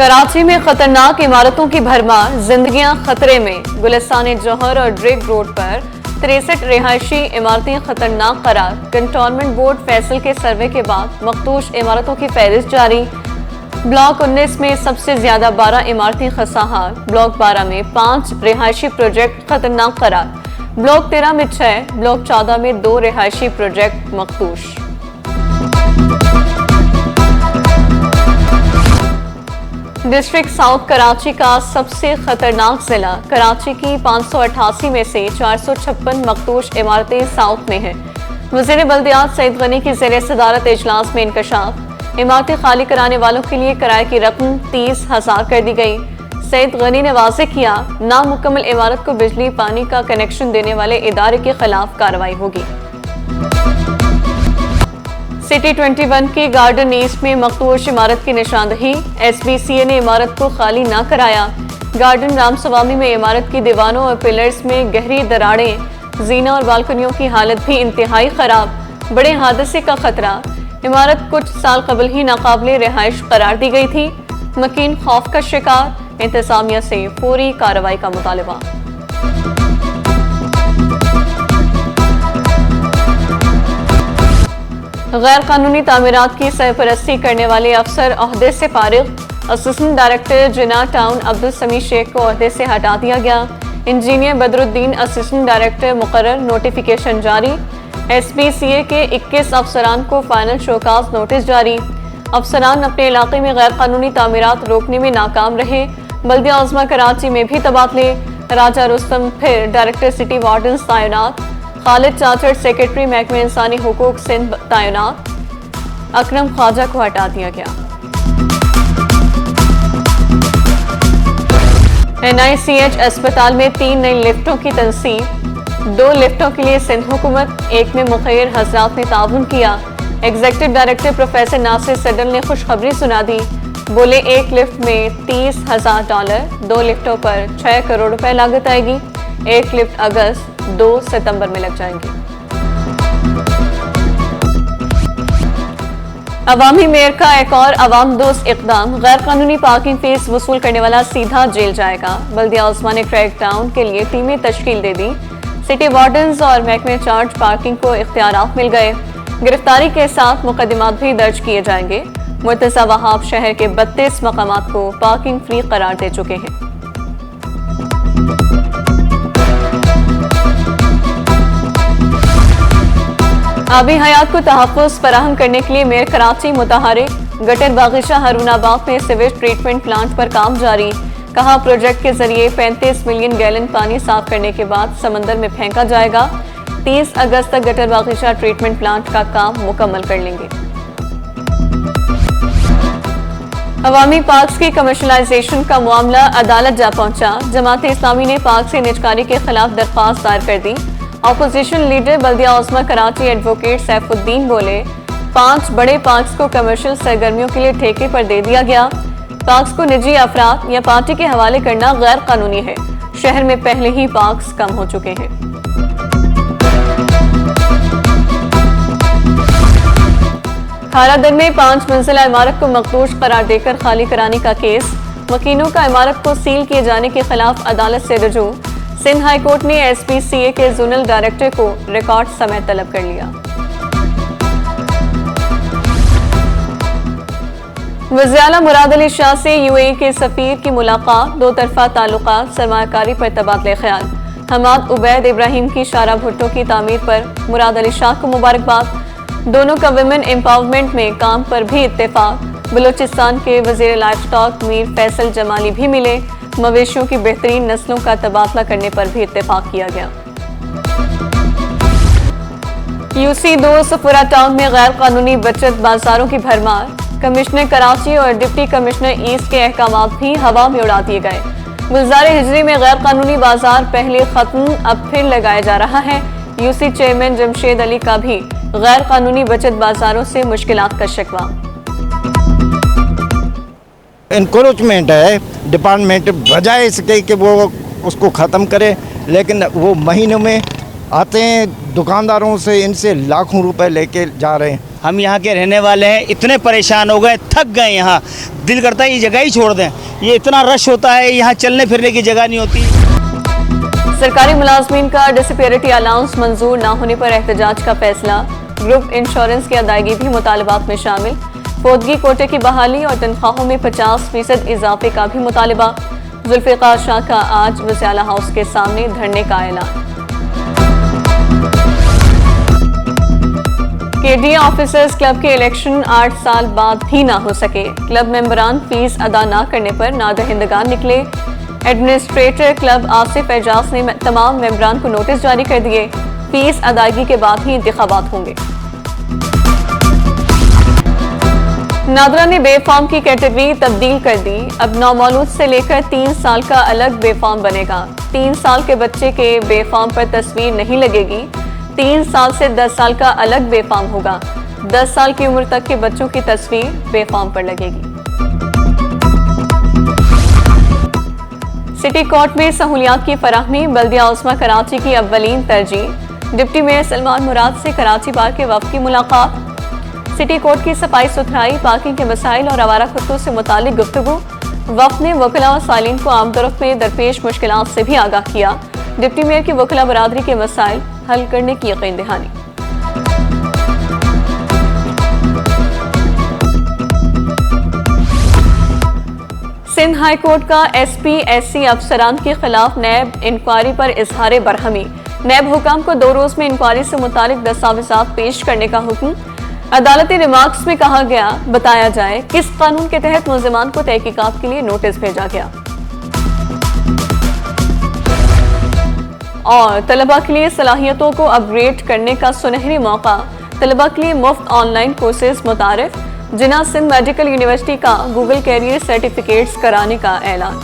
कराची में खतरनाक इमारतों की भरमार, जिंदगियां खतरे में। गुलिस्तान जौहर और ड्रेक रोड पर 63 रिहायशी इमारतें खतरनाक करार। कंटोनमेंट बोर्ड फैसल के सर्वे के बाद मखदूश इमारतों की फहरिस्त जारी। ब्लॉक 19 में सबसे ज्यादा 12 इमारतें खसाहार। ब्लॉक 12 में 5 रिहायशी प्रोजेक्ट खतरनाक करार। ब्लॉक 13 में 6, ब्लॉक 14 में 2 रिहायशी प्रोजेक्ट मखदूश। डिस्ट्रिक्ट साउथ कराची का सबसे खतरनाक जिला। कराची की 588 में से 456 मखदूश इमारतें साउथ में हैं। वज़ीर बल्दियात सईद गनी की ज़ेर सदारत इजलास में इंकशाफ। इमारतें खाली कराने वालों के लिए किराए की रकम 30,000 कर दी गई। सईद गनी ने वाज़ेह किया, नामुकम्मल इमारत को बिजली पानी का कनेक्शन देने वाले इदारे के खिलाफ कार्रवाई होगी। सिटी 21 की गार्डन ईस्ट में मखदूश इमारत की निशानदही। SBCA ने इमारत को खाली न कराया। गार्डन रामसवामी में इमारत की दीवारों और पिलर्स में गहरी दरारें। जीना और बालकनियों की हालत भी इंतहाई खराब। बड़े हादसे का खतरा। इमारत कुछ साल कबल ही नाकाबिले रिहाइश करार दी गई थी। मकीन खौफ का शिकार। इंतजामिया से फौरी कार्रवाई का मुतालबा। गैर कानूनी तामीरात की सरपरस्ती करने वाले अफसर ओहदे से फारिग। असिस्टेंट डायरेक्टर जिना टाउन अब्दुल समी शेख को ओहदे से हटा दिया गया। इंजीनियर बदरुद्दीन असिस्टेंट डायरेक्टर मुकर्रर। नोटिफिकेशन जारी। SBCA के 21 अफसरान को फाइनल शोकाज नोटिस जारी। अफसरान अपने इलाके में गैर कानूनी तामीरात रोकने में नाकाम रहे। बल्दिया आज़मा कराची में भी तबादले। राजा रुस्तम फिर डायरेक्टर सिटी वार्डन्स तैनात। खालिद चाचड़ सेक्रेटरी महकमे इंसानी हुकूक सिंध तैनात। अकरम ख्वाजा को हटा दिया गया। NICH अस्पताल में 3 नई लिफ्टों की तनसीब। 2 लिफ्टों के लिए सिंध हुकूमत, एक में मुखैर हजरात ने ताउन किया। एग्जीक्यूटिव डायरेक्टर प्रोफेसर नासिर सडल ने खुशखबरी सुना दी। बोले एक लिफ्ट में $30,000, 2 लिफ्टों पर 6 करोड़ रुपए लागत आएगी। एक लिफ्ट अगस्त 2 सितंबर में लग जाएंगे। अवामी मेयर का एक और अवाम दोस्त इकदाम। गैर कानूनी पार्किंग फीस वसूल करने वाला सीधा जेल जाएगा। बल्दिया आज़मा ने क्रैक डाउन के लिए टीमें तश्कील दे दी। सिटी वार्डन्स और महकमे चार्ज पार्किंग को इख्तियारात मिल गए। गिरफ्तारी के साथ मुकदमात भी दर्ज किए जाएंगे। मुर्तज़ा वहाब शहर के 32 मकामात को पार्किंग फ्री करार दे चुके हैं। आबी हयात को तहफ़्फ़ुज़ फराहम करने के लिए मेयर कराची मुतहरिक। गटर बागीचा हरूनाबाद में सीवेज ट्रीटमेंट प्लांट पर काम जारी। कहा प्रोजेक्ट के जरिए 35 मिलियन गैलन पानी साफ करने के बाद समंदर में फेंका जाएगा। 30 अगस्त तक गटर बागीचा ट्रीटमेंट प्लांट का काम मुकम्मल कर लेंगे। अवामी पार्क्स की कमर्शलाइजेशन का मामला अदालत जा पहुंचा। जमात इस्लामी ने पार्क से निजकारी के खिलाफ दरख्वास्त दायर कर दी। अपोजिशन लीडर बल्दिया आज़मा कराची एडवोकेट सैफुद्दीन बोले 5 बड़े पार्क्स को कमर्शियल सरगर्मियों के लिए ठेके पर दे दिया गया। पार्क्स को निजी अफराद या पार्टी के हवाले करना गैर कानूनी है। शहर में पहले ही पार्क्स कम हो चुके हैं। हारादर में 5 मंजिला इमारत को मखदूश करार देकर खाली कराने का केस। मकीनों का इमारत को सील किए जाने के खिलाफ अदालत से रुजू। सिंध हाई कोर्ट ने SBCA के जोनल डायरेक्टर को रिकॉर्ड समय तलब कर लिया। वज़ीर-ए-आला मुराद अली शाह से UAE के सफीर की मुलाकात। 2 तरफा ताल्लुकात, सरमायाकारी पर तबादले ख्याल। हमाद उबैद इब्राहिम की शारा भुट्टो की तामीर पर मुराद अली शाह को मुबारकबाद। दोनों का विमेन एम्पावरमेंट में काम पर भी इत्तेफाक। बलूचिस्तान के वज़ीर लाइफ स्टॉक मीर फैसल जमाली भी मिले। मवेशियों की बेहतरीन नस्लों का तबादला करने पर भी इत्तेफाक किया गया। UC2 सफुरा टाउन में गैर कानूनी बचत बाजारों की भरमार। कमिश्नर कराची और डिप्टी कमिश्नर ईस्ट के अहकामात भी हवा में उड़ा दिए गए। गुलजार हिजरी में गैर कानूनी बाजार पहले खत्म, अब फिर लगाया जा रहा है। UC चेयरमैन जमशेद अली का भी गैर कानूनी बचत बाजारों से मुश्किलात का शिकवा। इनक्रोचमेंट है डिपार्टमेंट, बजाय इसके कि वो उसको ख़त्म करे, लेकिन वो महीनों में आते हैं दुकानदारों से, इनसे लाखों रुपए लेके जा रहे हैं। हम यहाँ के रहने वाले हैं, इतने परेशान हो गए, थक गए। यहाँ दिल करता है ये जगह ही छोड़ दें, ये इतना रश होता है, यहाँ चलने फिरने की जगह नहीं होती। सरकारी मुलाजमीन का डिसएबिलिटी अलाउंस मंजूर न होने पर एहतजाज का फैसला। ग्रुप इंश्योरेंस की अदायगी भी मुतालबात में शामिल। फौतगी कोटे की बहाली और तनख्वाहों में 50% इजाफे का भी मुतालबा। जुल्फ़िकार शाह का आज वज़ीर आला हाउस के सामने धरने का ऐलान। केडीए ऑफिसर्स क्लब के इलेक्शन 8 साल बाद भी ना हो सके। क्लब मेंबरान फीस अदा ना करने पर नादहिंदगान निकले। एडमिनिस्ट्रेटर क्लब आसिफ एजाज ने तमाम मेंबरान को नोटिस जारी कर दिए। फीस अदायगी के बाद ही इंतखाबात होंगे। नादरा ने बे फॉर्म की कैटेगरी तब्दील कर दी। अब नौमौलूद से लेकर 3 साल का अलग बे फॉर्म बनेगा। 3 साल के बच्चे के बे फॉर्म पर तस्वीर नहीं लगेगी। 3 साल से 10 साल का अलग बे फॉर्म होगा। 10 साल की उम्र तक के बच्चों की तस्वीर बे फॉर्म पर लगेगी। सिटी कोर्ट में सहूलियात की फराहमी बल्दिया उस्मा कराची की अव्वलीन तरजीह। डिप्टी मेयर सलमान मुराद से कराची बार के वफ़द की मुलाकात। सिटी कोर्ट की सफाई सुथराई, पार्किंग के मसाइल और आवारा कुत्तों से मुतालिक गुफ्तगू। वफ़द ने वकला और सालीन को आमदरफ्त में दरपेश मुश्किलात से भी आगाह किया। डिप्टी मेयर की वकला बरादरी के मसाइल हल करने की यकीन दहानी। सिंध हाई कोर्ट का SP/SC अफसरान के खिलाफ नैब इंक्वायरी पर इजहार बरहमी। नैब हुकाम को 2 रोज में इंक्वायरी से मुतालिक दस्तावेजात पेश करने का हुक्म। अदालती रिमार्क्स में कहा गया बताया जाए किस कानून के तहत मुल्जिमान को तहकीकात के लिए नोटिस भेजा गया। और तलबा के लिए सलाहियतों को अपग्रेड करने का सुनहरी मौका। तलबा के लिए मुफ्त ऑनलाइन कोर्सेज मुतारिफ। जिना सिंध मेडिकल यूनिवर्सिटी का गूगल कैरियर सर्टिफिकेट्स कराने का ऐलान।